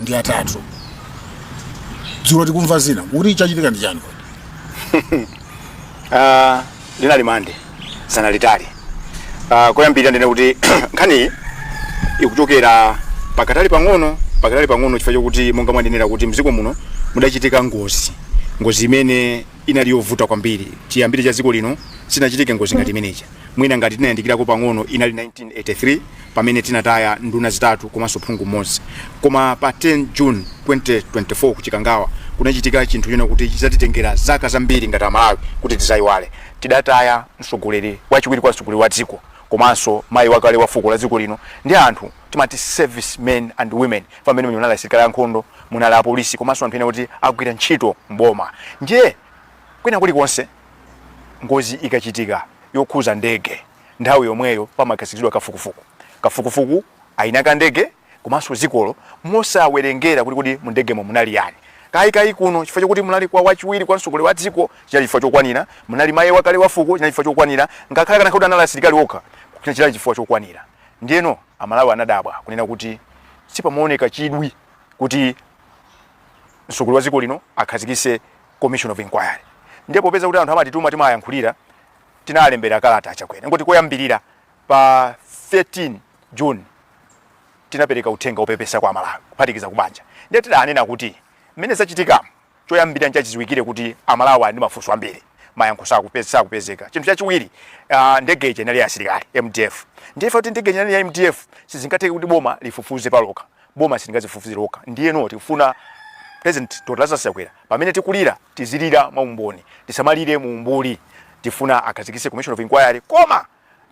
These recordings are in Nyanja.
ndi atatu. Dzulo tikumva zina kuti chachitika ndi chani kodi? Linali mande sana litali. Koyambira ndine kuti nkhani ikuchokera pakatali pang'ono chifukwa chokuti monga mwanenera kuti mziko muno mudachitika ngozi imene inali yovuta kwambiri. Chiyambire cha dziko lino sinachitike ngozi ngati imeneja. Mwina ngati tinayandikirako pang'ono inali 1983 pamene tinataya nduna zitatu komanso phungu mmodzi. Koma pa 10 June 2024 kuchikangawa kunachitika chinthu china kuti chizatitengera zaka zambiri ngati Amalawi kuti tizayiwale. Tidataya mtsogoleri wachiwiri kwa mtsogoleri wa dziko komanso mayi wakale wa fuko la dziko lino ndi anthu timati servicemen and women pamene munali asilikali ankhondo, munali apolisi komanso anthu ena kuti agwira ntchito mboma. Ndiye kwina kulikonse ngozi ikachitika yokhuza ndege, nthawi yomweyo pamakhazikiridwa kafukufuku ayinaka ndege komanso dzikolo mosawerengera kuti mu ndegemo munali yani. Kai kuno chifukwa chokuti munali kwa wachiwiri kwa mtsogoleri wa dziko chinali chifukwa chokwanira, munali mayi wakale wa fuko chinali chifukwa chokwanira, ngakhale kana kuti anali asilikali okha chinali chifukwa chokwanira. Ndiyeno Amalawi anadabwa kunena kuti sipamuoneka chidwi kuti mtsogoleri wa dziko lino akhazikise commission of inquiry. Ndipo popeza kuti anthu amatituma timayankhulira, tinalembera kalata achakwera ngoti koyambirira pa 13 June tinapereka uthenga opepesa kwa Amalawi kuphatikiza kubanja. Ndiye tidanena kuti mmene zachitika choyambira nchachiziwikire kuti Amalawi ndi mafunso ambiri mayankho sakupezeka. Chinthu chachiwiri ndege ije inali ya asilikali MDF. Ndiye kuti ndege inali ya MDF sizingateke kuti boma lifufuze paloka, boma silingazifufuze loka. Ndiye tifuna President Dr. Chakwera pamene tikulira tizilira maumboni, tisamalire muumbuli. Tifuna akhazikise commission of inquiry koma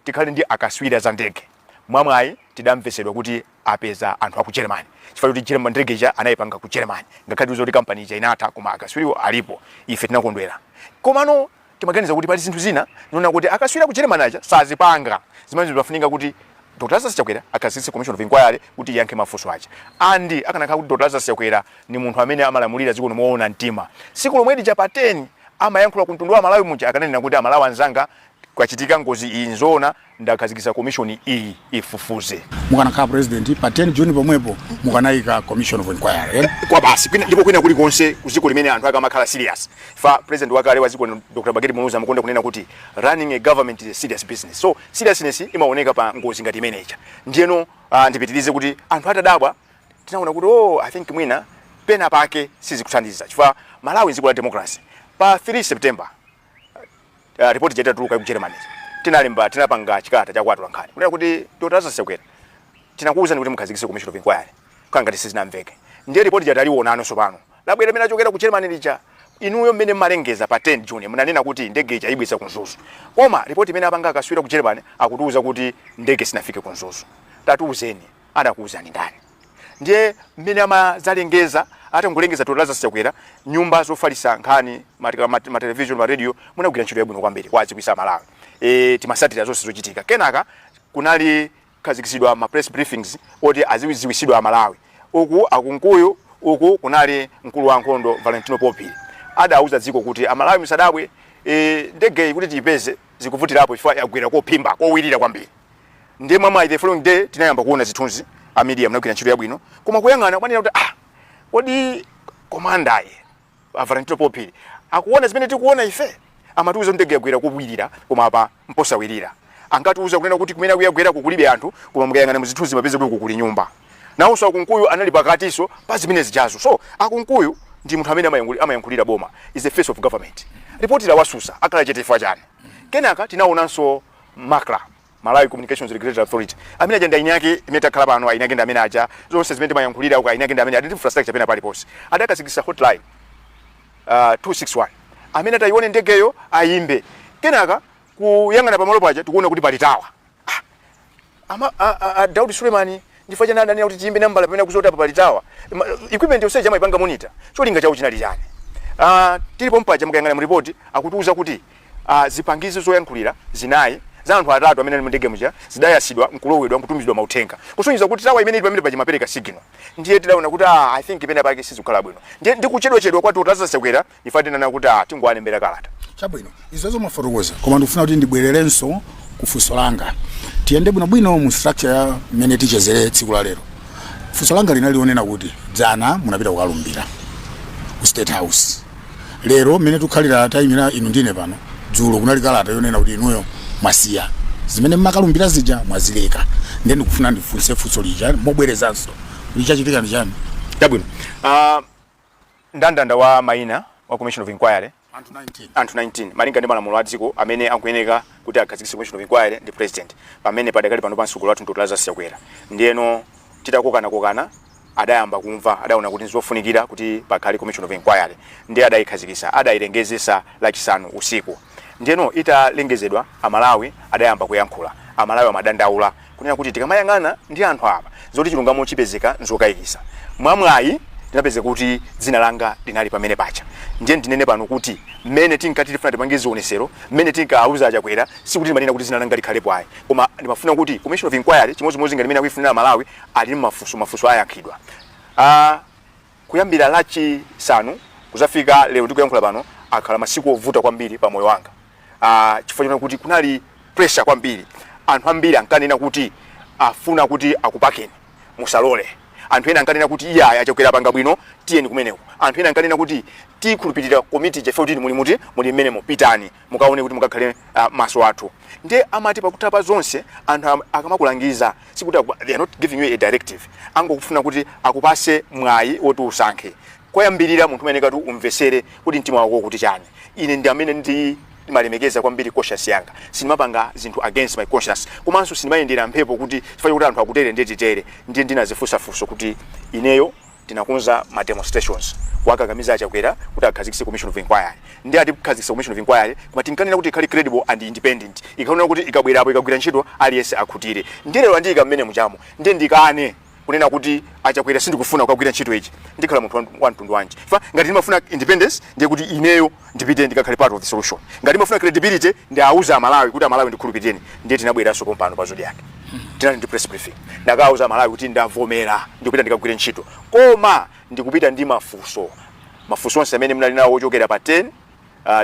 tikhale ndi akaswiri za ndege. Mwamwayi tidamvesedwa kuti apeza anthu aku Germany. Chifukwa kuti Germany ndege ija anayipanga ku Germany. Ngakhale uzoti company ija inatha koma akaswiri alipo. Ife tinakondwera. Komano timaganiza kuti pali zinthu zina nona kuti akaswira ku Germany aja sazipanga. Zimene zimafunika kuti Dr. Chakwera akhazikise commission of inquiry kuti yankhe mafunso aja. Andi akanakhala kuti Dr. Chakwera ni munthu amene amalamulira dziko Moona Ntima. Siku lomwe lija pa 10 amayankhula ku mtundu wa Malawi muja akanena kuti Amalawi anzanga kwachitika ngozi iyi nzona ndakhazikisa commission iyi ifufuze. Mukanakhala president pa 10 June pomwepo mukanayika commission of inquiry. Kwa basi ndipo kwina kuli konse kuziko limene anthu akamakhala serious. Fa president wakale wa ziko Dr. Bageri Munuza amakonda kunena kuti running a government is a serious business. So seriousness imaoneka pa ngozi ngati imeneja. Ndiyeno ndipitirize kuti anthu atadabwa tinaona kuti I think mwina pena pake sizikuthandiza. Chifukwa Malawi nziko la democracy. Pa 3 September report jeta tuluka ku Germany. Tinapanga chikata cha kwatu lankhani. Kunena kuti Dr. Chakwera tinakuwuzani kuti mukhazikise commission of inquiry. Kanga sizinamveke. Ndiye report jeta liwonano sopano. Labwera mena chokera ku Germany lija. Inuyo mmene malengeza pa 10 June munanena kuti ndege ija ibwisa ku Nzuzu. Koma report imene apanga akaswira ku Germany akutuuza kuti ndege sinafike ku Nzuzu. Tatuuzeni, adakuuzani ndani. Ndiye mmene amazalengeza ate ngulengeza Dr. Chakwera nyumba zofalisa nkhani ma television ma radio munagwira ntchito yabwino kwambiri kwadzikwisa Malawi. Timasatira zonse zochitika. Kenaka kunali khazikisidwa ma press briefings oti aziwiziwisidwa Amalawi. Uku akunkuyu uku kunali mkulu wa nkhondo Valentino Popi. Adauza dziko kuti Amalawi misadabwe ndege kuti tiyipeze zikuvutirapo chifukwa yagwira kophimba kowirira kwambiri. Ndiye mama the following day tinayamba kuona zithunzi a media munagwira ntchito yabwino. Koma kuyang'ana kwanena kuti kodi komanda Valentino Popi akuona zimene tikuona ife amatuuza ndege yagwira kuwirira koma apa mposawirira. Angatuuza kunena kuti kumene kuyagwira kukulibe anthu koma mukayang'ana muzithunzi mapeze kuti kukuli nyumba. Nawonso akunkuyu anali pakatiso pa zimene zijazo. So akunkuyu ndi munthu amene amayankhulira boma is the face of government. Report la wasusa akala chetifa chani. Kenaka tinaonanso makla Malawi Communications Regulatory Authority. Amene ajenda inyake imeta khala pano ainake ndamene aja zonse zimene mayankhulira uka ainake ndamene adi infrastructure pena pali posi. Adakasikisa hotline 261. Amene tayione ndegeyo ayimbe. Kenaka kuyang'ana pamalo paja tikuona kuti pali tawa. Daudi Sulemani ndifaja nada kuti tiyimbe nambala pamene kuzota pa pali tawa. Equipment yonse jama ipanga monitor. Cholinga chawo chinali chani. Tilipo mpaja mukayang'ana mu report akutuuza kuti zipangizo zoyankhulira zinayi za anthu atatu amene ali mu ndege muja zidayasidwa nkulowedwa nkutumizidwa mauthenga. Kusonyeza kuti tawa imene ili pamene paja mapereka signal. Ndiye tidaona kuti I think imene pake sizikhala bwino. Ndiye ndikuchedwa kwa Dr. Chakwera ifati nana kuti tingwalembera kalata. Chabwino. Izozo mafotokoza. Koma ndifuna kuti ndibwererenso kufunso langa. Tiyende bwino mu structure ya imene tichezere tsiku la lero. funso langa linalionena kuti dzana munapita kukalumbira ku State House. Lero mmene tukhalira time inu ndine pano dzulo kunali kalata yonena kuti inuyo mwasiya zimene mmakalumbira zija mwazileka. Ndiye ndikufuna ndifunse funso lija mobwerezanso lichachitika ndi chani. Tabwino. Ndandanda wa maina wa Commission of Enquiry anthu 19 malinga ndi malamulo a dziko amene akuyeneka kuti akhazikitse Commission of Enquiry ndi president pamene padakali pano pansukulu wathu ndotolaza Chakwera. Ndiyeno titakokana adayamba kumva adaona kuti nzofunikira kuti pakhale Commission of Enquiry ndi adayikhazikitsa adayilengezesa lachisanu usiku. Ndiyeno italengezedwa amalawi adayamba kuyankhula. Amalawi amadandaula kunena kuti tikamayang'ana ndi anthu apa zoti chilungamo chipezeka nzokayikitsa. Mwamwayi tinapeza kuti dzina langa linali pamene pacha. Ndiye ndinene pano kuti mmene tinkati tifuna tipange zionesero mmene tinkauza Chakwera sikuti timanena kuti dzina langa likhalepo ayi. Koma ndimafuna kuti Commission of Enquiry chimodzimodzi ngati mmene akuifunira Malawi ali mafunso ayankidwa. Kuyambira lachisanu kuzafika lero tikuyankhula pano akhala masiku ovuta kwambiri pa moyo wanga. Chifukwa kuti kunali pressure kwambiri. Anthu ambiri ankanena kuti afuna kuti akupakeni musalole. Anthu ena ankanena kuti iya Chakwera panga bwino tiyeni kumeneko. Anthu ena ankanena kuti tikhulupirira committee jefe kuti muli mmene mupitani mukaone kuti mukakhale maso athu. Ndiye amati pakutapa zonse anthu akamakulangiza sikuti they are not giving you a directive. Angokufuna kuti akupase mwayi woti usankhe. Koyambirira munthu umeneka kuti umvesere kuti mtima wako kuti chani. Ine ndi amene ndi malemekeza kwambiri conscience yanga. Sinimapanga zinthu against my conscience. Komanso sinimayendera mphepo kuti chifukwa kuti anthu akutere ndetitere ndiye ndinazifunsafunso kuti ineyo tinakonza ma demonstrations wakakamiza Chakwera kuti akhazikitse Commission of Enquiry. Ndiye atikhazikitse Commission of Enquiry koma tinkanena kuti ikhali credible and independent. Ikaona kuti ikabwerapo ikagwira ntchito aliyense akhutire. Ndiye lero andika mmene muchamo. Ndiye ndikane kunena kuti Chakwera sindikufuna kukagwira ntchito ichi. Ndikhala munthu wa mtundu wanji. Ngati ndimafuna independence ndiye kuti ineyo ndipite ndikakhale part of the solution. Ngati ndimafuna credibility ndiye auza Malawi kuti Malawi ndikhulupireni. Ndiye tinabweranso pompano pa zodi yake. Tinali ndi press briefing. Ndakauza Malawi kuti ndavomera ndikupita ndikagwira ntchito. Koma ndikupita ndi mafunso. Mafunso onse amene mnali nawo Wachokela pa 10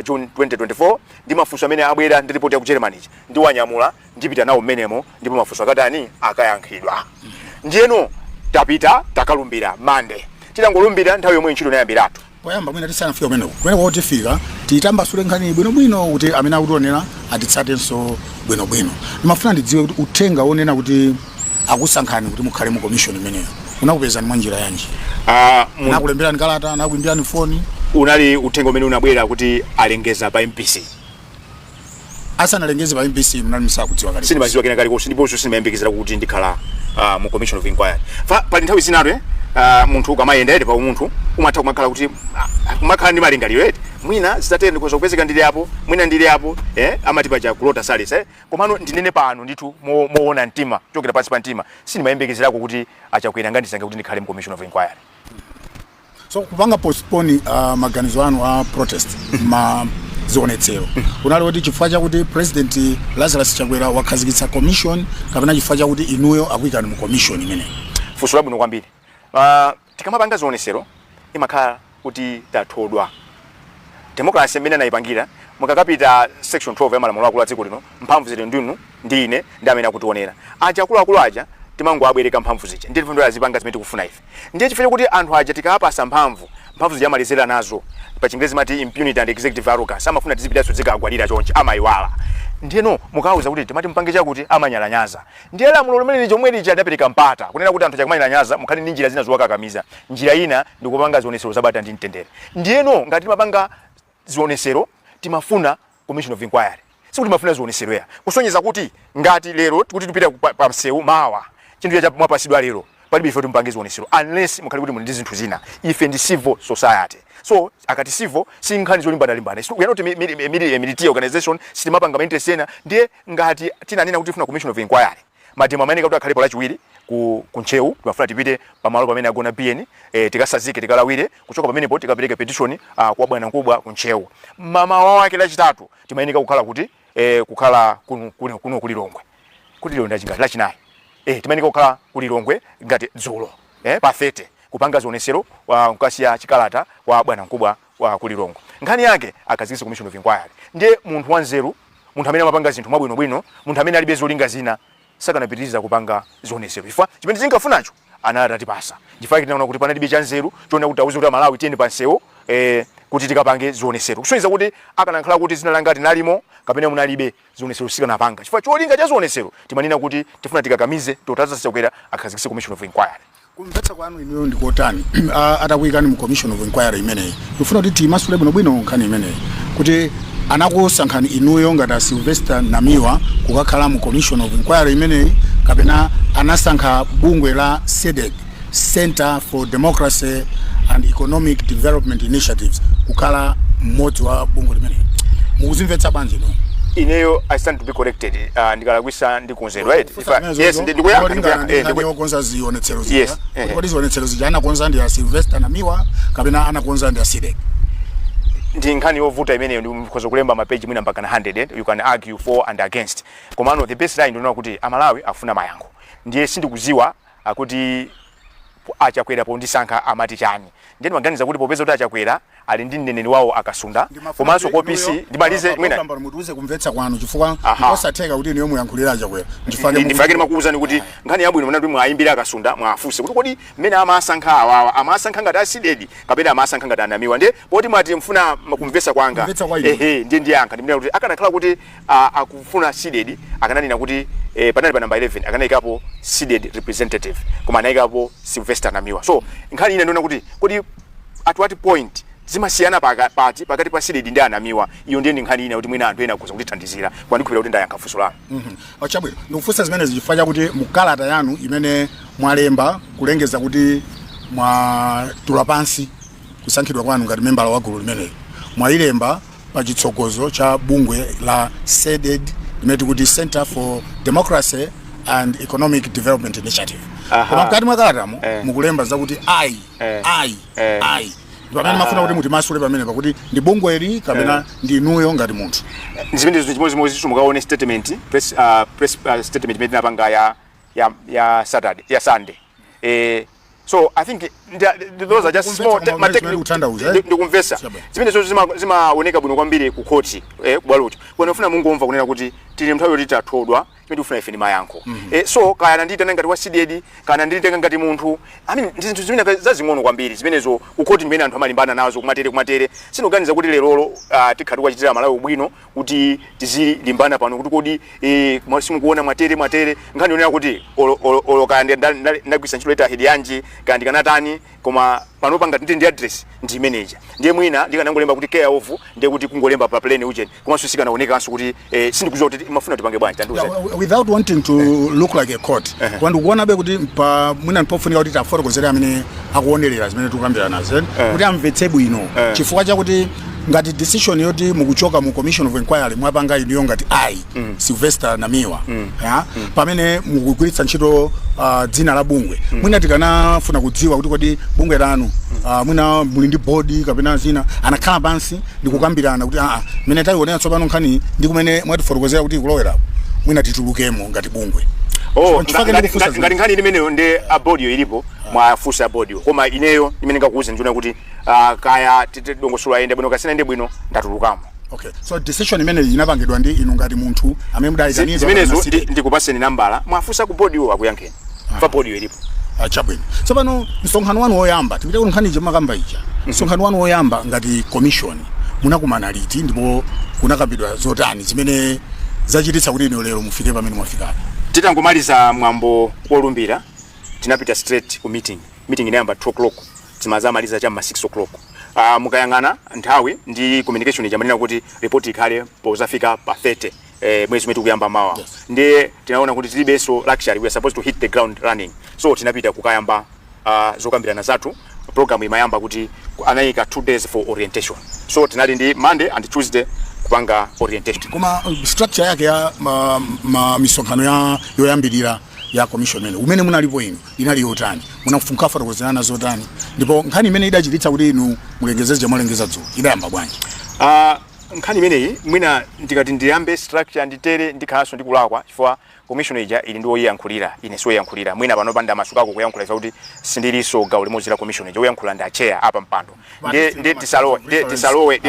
June 2024 ndi mafunso amene abwera ndi report ya ku Germany ndi wanyamula ndipita nawo mmenemo ndipo mafunso akatani akayankhidwa. Ndiyeno tapita takalumbira Monday. Tinangolumbira nthawi yomwe ntchito inayambiratu. Poyamba mwina tisanafika kumeneko. Kumeneko kuti tifika titambasule nkhani bwino kuti amene akutionera atitsatenso bwino. Ndimafuna ndidziwe kuti uthenga onena kuti akusankhani kuti mukhale mu commission imeneyo. Unakupezani mwa njira yanji? Nakulemberani kalata, nakuimbirani phone. Unali uthenga umene unabwera kuti alengeza pa MPC. Asanalengeze pa MPC mnali musakudziwa kale. Sinimadziwa kena kale ndipo sinimayembekezera kuti ndikhala mu Commission of Enquiry. Pali nthawi zinato munthu ukamayenda pa munthu umatha kumakhala kuti kumakhala ndi malingaliro eti mwina zitatende kuzo kupezeka ndili apo mwina ndili apo amati paja kulota salisa komano ndinene pano ndithu moona mtima chokera pansi pa mtima sinimayembekezerako kuti Chakwera ngandisanga kuti ndikhale mu Commission of Enquiry. So kupanga postpone maganizo anu a protest ma zionetsero unali kuti chifukwa chakuti president Lazarus Chakwera wakhazikitsa commission kapena chifukwa chakuti inuyo akuyikani mu commission imene? Funso labwino kwambiri. Tikamapanga zionesero imakhala kuti tathodwa. Democracy imene nayipangira mukakapita section 12 ya malamulo akulu a dziko lino mphamvu zili ndinu ndi ine ndi amene akutionera. Akulu aja timango abwereka mphamvu zija. Ndiye tifundo azipanga zimene tikufuna ife. Ndiye chifukwa kuti anthu aja tikapasa mphamvu zija malizera nazo. Pa Chingerezi mati impunity and executive arrogance. Amafuna tizipitaso zikagwadira chonchi amayiwala. Ndiyeno mukauza kuti timati mpange chakuti amanyalanyaza. Ndiye lamulo limene lomwe lija adapereka mpata kunena kuti anthu chakumanyalanyaza mukhali ndi njira zina zowakakamiza. Njira ina ndikupanga zionesero zabata ndi mtendere. Ndiyeno ngati timapanga zionesero timafuna Commission of Enquiry. Sikuti timafuna zionesero ya. Kusonyeza kuti ngati lero kuti tupita pa msewu mawa chinthu cha mwapasidwa lero palibe ife timpange zionesero unless mukhali kuti muli ndi zinthu zina. Ife ndi civil society. So akati civil sinkhani zolimbana. We are not a military organization. Sitimapanga interest ena. Ndiye ngati tinanena kuti tifuna Commission of Enquiry. Madima amene kuti akhale pola chiwiri ku nchewu timafuna tipite pamalo pamene agona PN tikasazike tikalawire kuchoka pamene po tikapereka petition kwa bwana mkubwa ku nchewu. Mama wake lachitatu timayenika kukhala kuti kukhala kuno kulilongwe. Kuti lero ndachingati lachinayi. Timayenika kukhala kulilongwe ngati dzulo pa 30 kupanga zionesero wa nkasiya chikalata wa bwana mkubwa wa kulilongwe. Nkhani yake akazikisa Commission of Enquiry. Ndiye munthu wanzeru, munthu amene amapanga zinthu mwabwino, munthu amene alibe zolinga zina sakanapitiriza kupanga zionesero. Chifukwa chimene tingafunacho anatatipasa chifukwa tinaona kuti panalibe chanzeru tiona kuti auze kuti Malawi tiyende pansewo kuti tikapange zionesero kusonyeza kuti akanakhala kuti zina langa tinalimo kapena munalibe zionesero sikanapanga chifukwa cholinga cha zionesero timanena kuti tifuna tikakamize totaza Chakwera akhazikitse commission of inquiry. Kumvetsa kwanu iniyo ndikotani atakuyikani mu commission of inquiry imeneyi tifuna kuti timasule bwinobwino nkhani imeneyi kuti anakusankhani inuyo ngati Sylvester Namiwa kukakhala mu commission of inquiry imeneyi kapena anasankha bungwe la SEDEC Center for Democracy and Economic Development Initiatives kukhala mmodzi wa bungwe limeneyi mukuzimvetsa bwanji ino? Ineyo I stand to be corrected ndikalakwisa ndikonzedwa yes ndikuyakonza zionetsero zija kodi zionetsero zija anakonza ndi Sylvester Namiwa kapena anakonza ndi SEDEC? Ndi nkhani yovuta imeneyo ndikhoza kulemba mapeji mwina mpaka na 100 you can argue for and against komano the best line ndinoona kuti Amalawi afuna mayankho ndiye sindikuziwa kuti Chakwera pondisankha amati chani ndiye maganiza kuti popeza kuti Chakwera ali ndi mneneri wawo akasunda komanso kopisi ndimalize mwina mutuze kumvetsa kwanu chifukwa osatheka kuti niyo muyankhulira Chakwera ndifake makuuzani kuti nkhani yabwino mwana kuti mwayimbira akasunda mwafuse kuti kodi mmene amasankha awawa amasankha ngati asidedi kapena amasankha ngati Anamiwa ndiye poti mwati mfuna kumvetsa kwanga ndiye ndiyankha ndimene kuti akanakhala kuti akufuna sidedi akananena kuti panali pa number 11 akanayikapo seeded representative koma anayikapo Sylvester Namiwa so nkhani ine ndona kuti kodi at what point zimasiyana pakati pa seeded ndi Anamiwa iyo ndiye nkhani ine kuti mwina anthu ena akuza kutithandizira kwani kupita kuti ndayankha funso lanu achabwino ndikufunsa zimene zichifanya kuti mukalata yanu imene mwalemba kulengeza kuti mwatula pansi kusankhidwa kwanu ngati membala wa gulu limeneyi mwayilemba pa chitsogozo cha bungwe la SEDEC imeti kuti Center for Democracy and Economic Development Initiative. Koma mkati mwakalatamu mukulemba zakuti ai pamene mafuna kuti mutimasule pamene pakuti ndi bungwe eli kapena ndi inuyo ngati munthu zimene zimodzi mukaone statement press statement imene tinapanga ya Saturday ya Sunday so I think those are just small ndikumvesa zimene zimaoneka bwino kwambiri ku court kubwalocho kwene ufuna mungomva kunena kuti tili nthawi yoti tathodwa imene ufuna ife ni mayankho so kaya nditana ngati wasidedi kana nditenga ngati munthu I mean zinthu zimene zazing'ono kwambiri zimenezo ku court imene anthu amalimbana nazo kumatere sinoganiza kuti lerolo tikhati kwachitira Malawi bwino kuti tizilimbana pano kuti kodi simukuona mwatere nkhani yonena kuti kaya ndagwisa ntchito leta hedi yanji kandi kanatani koma pano panga ndi address ndi manager ndiye mwina ndikanangolemba kuti care of ndiye kuti kungolemba pa plane uje koma susika naoneka kuti sindikuziwa kuti mafuna tipange bwanji tanduze without wanting to look like a court kwandi kuona be kuti pa mwina ndipofunika kuti tafotokozera amene akuonerera zimene tikukambira nazo kuti amvetse bwino chifukwa chakuti ngati decision yoti mukuchoka mu commission of inquiry mwapanga iniyo ngati Sylvester Namiwa pamene mukugwiritsa ntchito dzina la bungwe mwina tikanafuna kudziwa kuti kodi bungwe lanu mwina muli ndi board kapena zina anakhala pansi ndikukambirana kuti mene taionera tsopano nkhani ndi kumene mwatifotokozera kuti kulowera mwina titulukemo ngati bungwe ngati nkhani imeneyo ndi board yo ilipo mwafusa board yo koma ineyo imene ngakuuza ndiona kuti kaya tidongosolo ayende bwino kasina inde bwino ndatulukamo okay so decision imene inapangidwa ndi inu ngati munthu amene mudayikaniza zimenezo ndikupaseni nambala mwafusa ku board yo akuyankheni pa board yo ilipo achabwino so pano msonkhano wanu woyamba tipite kunkhani jemakamba ija msonkhano wanu woyamba ngati commission munakumana liti ndipo kunakambidwa zotani zimene zachititsa kuti inu lero mufike pamene mwafika titangomaliza mwambo wolumbira tinapita straight ku meeting inayamba 2 o'clock timazamaliza chamma 6 o'clock mukayangana nthawi ndi communication ijamanena kuti report ikhale pozafika pa 30 mwezi umene tikuyamba mawa ndiye tinaona kuti tilibenso luxury we are supposed to hit the ground running so tinapita kukayamba zokambirana zathu program imayamba kuti anayika 2 days for orientation so tinali ndi Monday and Tuesday kupanga orientation koma structure yake ya misonkhano yoyambirira ya commission mene umene munalipo inu inali yotani munafunka fotokozerana zotani ndipo nkhani imene idachititsa kuti inu mulengezeze mwalengeza dzulo idayamba bwanji nkhani imeneyi mwina ndikati ndiyambe structure nditere ndikhaso ndikulakwa chifukwa commission ija ili ndi oyankhulira ine so yankhulira mwina pano panda masukako kuyankhula kuti sindiliso gawo limodzi la commission ija oyankhula ndi chair apa mpando ndi tisalowe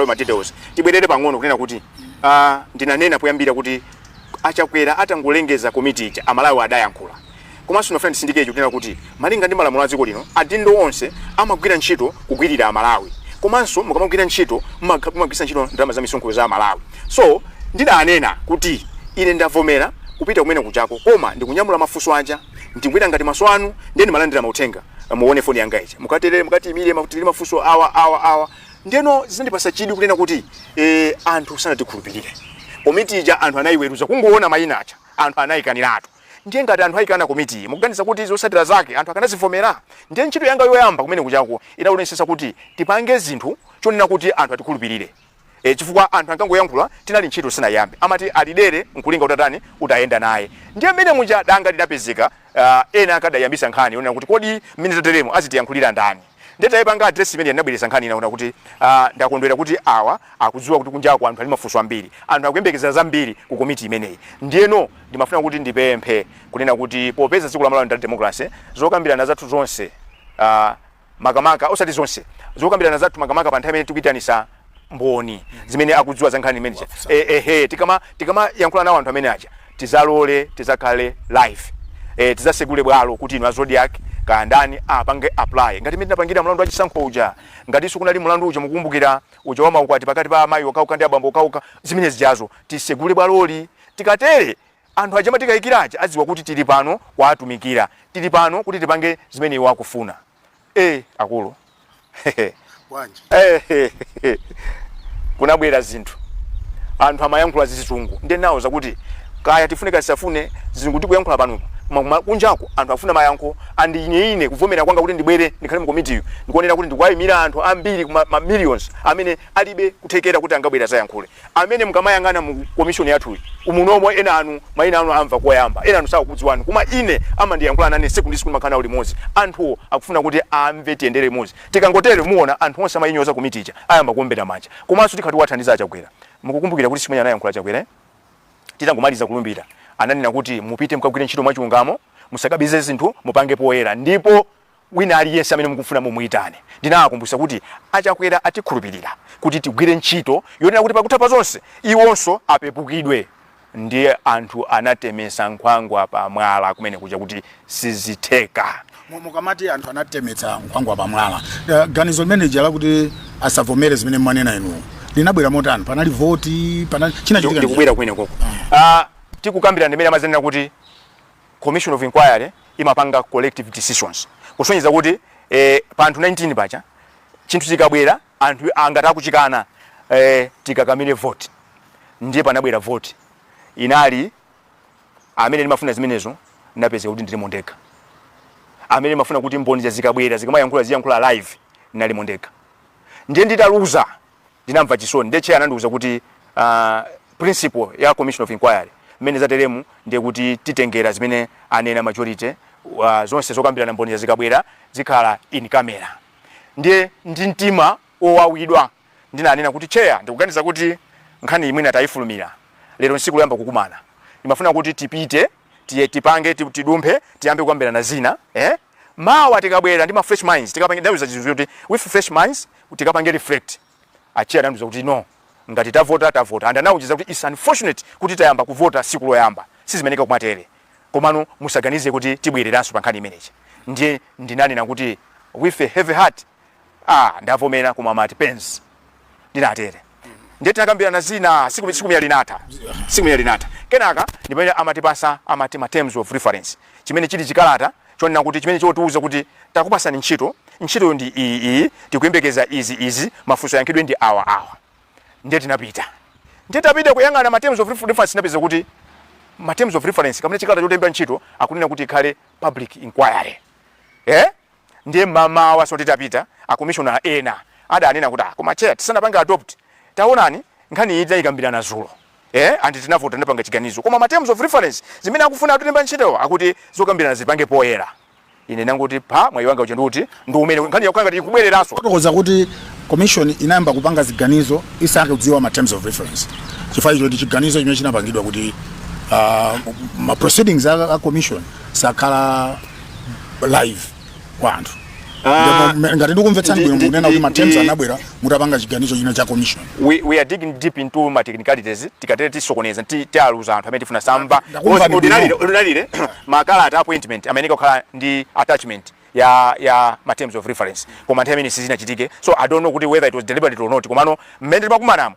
ma details tibwerere pang'ono kunena kuti ndinanena poyambira kuti Chakwera atangolengeza committee ija Amalawi adayankhula komanso nofuna ndisindikecho kunena kuti malinga ndi malamulo a dziko lino adindo onse amagwira ntchito kugwirira Amalawi, komanso mukamagwira ntchito mumagwisa ntchito ndalama za misonkho za Amalawi. So ndidanena kuti ine ndavomera kupita kumene kuchako, koma ndikunyamula mafunso anja ndingwira ngati maso anu ndeni malandira mauthenga muone foni yanga ichi mukaterere mukatimire mafunso awa ndeno zinandipasa chidwi kunena kuti anthu sanatikhulupirire. Komiti ija anthu anayiweruza kungoona mayina acha anthu anayikaniratu. Ndiye ngati anthu ayikana komiti mukuganiza kuti zosatira zake anthu akanazivomera. Ndiye ntchito yanga yoyamba kumene kuchako idawunesesa kuti tipange zinthu chonena kuti anthu atikhulupirire. Chifukwa anthu ankangoyankhula tinali ntchito sinayambe amati alidere nkulinga utatani utayenda naye. Ndiye mmene muja danga lidapezeka ena akadayambisa nkhani yonena kuti kodi mmene tateremo azitiyankhulira ndani. Ndetayipanga address imene yanabweresa nkhani inaona kuti ndakondwera kuti awa akudziwa kuti kunjako anthu ali mafunso ambiri, anthu akuyembekeza zambiri ku komiti imeneyi. Ndiyeno ndimafuna kuti ndipemphe kunena kuti popeza tsiku la Malawi ndi democracy zokambirana zathu zonse makamaka osati zonse zokambirana zathu makamaka pa nthawi imene tikuitanisa mboni zimene akudziwa za nkhani imeneyi tikama yankhula nawo anthu amene aja tizalole tizakhale live tizasegule bwalo kuti inu azodiac kandani apange apply ngati mmene napangira mlandu wa chisankho uja ngatiso kunali mlandu uja mukumbukira uja wa maukwati pakati pa amayi okauka ndi abambo okauka zimene zijazo tisegule bwaloli tikatere anthu aja matikayikiracha adziwa kuti tili pano kwatumikira tili pano kuti tipange zimene iwo akufuna akulu Wanje kunabwera zinthu anthu amayankhula zizungu ndiye nawo zakuti kaya tifunika tisafune zizungu tikuyankhula pano kunjako anthu afuna mayankho ine kuvomera kwanga kuti ndibwere ndikhale mu komitiyo ndikuonera kuti ndikuwayimira anthu ambiri ma millions amene alibe kuthekera kuti angabwera zayankhule amene mukamayangana mu commission yathu umunomo ena anu mayina anu amva koyamba ena anu sakudziwani kuma ine amandiyankhula nane siku ndi siku makana uli mozi anthu akufuna kuti amve tiyendere mozi tikangotere muona anthu onse amayinyoza komiticha ayamba kuombera manja komanso tikhati wathandiza achakwera mukukumbukira kuti simenya nayankhula achakwera titangomaliza kulumbira ananena kuti mupite mukagwire ntchito mwachilungamo musakabize zinthu mupange poyera ndipo wina aliyense amene mukufuna mumuitane. Ndinakumbutsa kuti achakwera atikhulupirira kuti tigwire ntchito yonena kuti pakutha pa zonse iwonso apepukidwe. Ndiye anthu anatemesa nkhwangwa pa mwala kumene kuja kuti sizitheka. Mukamati anthu anatemetsa nkhwangwa pa mwala ganizo limene jala kuti asavomere zimene mwanena inu linabwera motani panali voti panali china chitika ndikubwera kwene koko tikukambira ndimene amazanena kuti commission of inquiry imapanga collective decisions kusonyeza kuti pa anthu 19 pacha chinthu chikabwera anthu angata kuchikana tikakamire vote ndiye panabwera vote inali amene ndimafuna zimenezo ndapeza kuti ndili mondeka amene ndimafuna kuti mboni zikabwera zikamayankhula ziyankhula live ndali mondeka ndiye nditaluza ndinamva chisoni ndiye chair anandiuza kuti principle ya commission of inquiry mmene zateremu ndiye kuti titengera zimene anena majority zonse zokambirana mboni zikabwera zikhala in camera. Ndiye ndi mtima owawidwa ndinanena kuti chair ndikuganiza kuti nkhani imwe natayifulumira lero nsiku yamba kukumana ndimafuna kuti tipite tipange tidumphe tiyambe kukambirana zina mawa tikabwera ndi ma fresh minds tikapange ndauza chizu kuti with fresh minds tikapange reflect achia anandiuza kuti no ngati tavota and anaujiza kuti it's unfortunate kuti tayamba kuvota siku loyamba sizimeneka kumatere komano musaganize kuti tibwereranso pa nkhani imeneyi. Ndiye ndinanena kuti with a heavy heart ndavomera koma mati pens ndinatere ndiye tinakambirana zina siku yalinata kenaka ndipene amatipasa amati ma terms of reference chimene chili chikalata chonena kuti chimene chotiuza kuti takupasani ntchito ndi iyi tikuyembekeza izi mafunso yankhidwe ndi awa ndiye tinapita kuyang'ana ma terms of reference napeza kuti ma terms of reference kamene chikalata chotemba ntchito akunena kuti ikhale public inquiry ndiye mama wasoti tapita a commissioner ena adanena kuti koma chair tisanapanga adopt taonani nkhani iyi tayikambirana zulo andi tinavota ndapanga chiganizo koma ma terms of reference zimene akufuna atotemba ntchito akuti zokambirana zipange poyera. Ine nanguti mwayi wanga uja ndikuti ndi umene nkhani yakukanga tikubwereranso kutokoza kuti commission inayamba kupanga ziganizo isake kudziwa ma terms of reference chifukwa icho ndi chiganizo chimene chinapangidwa kuti ma proceedings a commission sakhala live kwa anthu ngati ndikumvetsani bwino munena kuti materms anabwera mutapanga chiganizo china cha commission. We are digging deep into my technicalities tikatete tisokoneza tialuza anthu amene tifuna samba ordinary makalata appointment amene kukhala ndi attachment ya ma terms of reference koma nthawi imene sizinachitike, so I don't know kuti whether it was deliberate or not. Komano mmene timakumanamo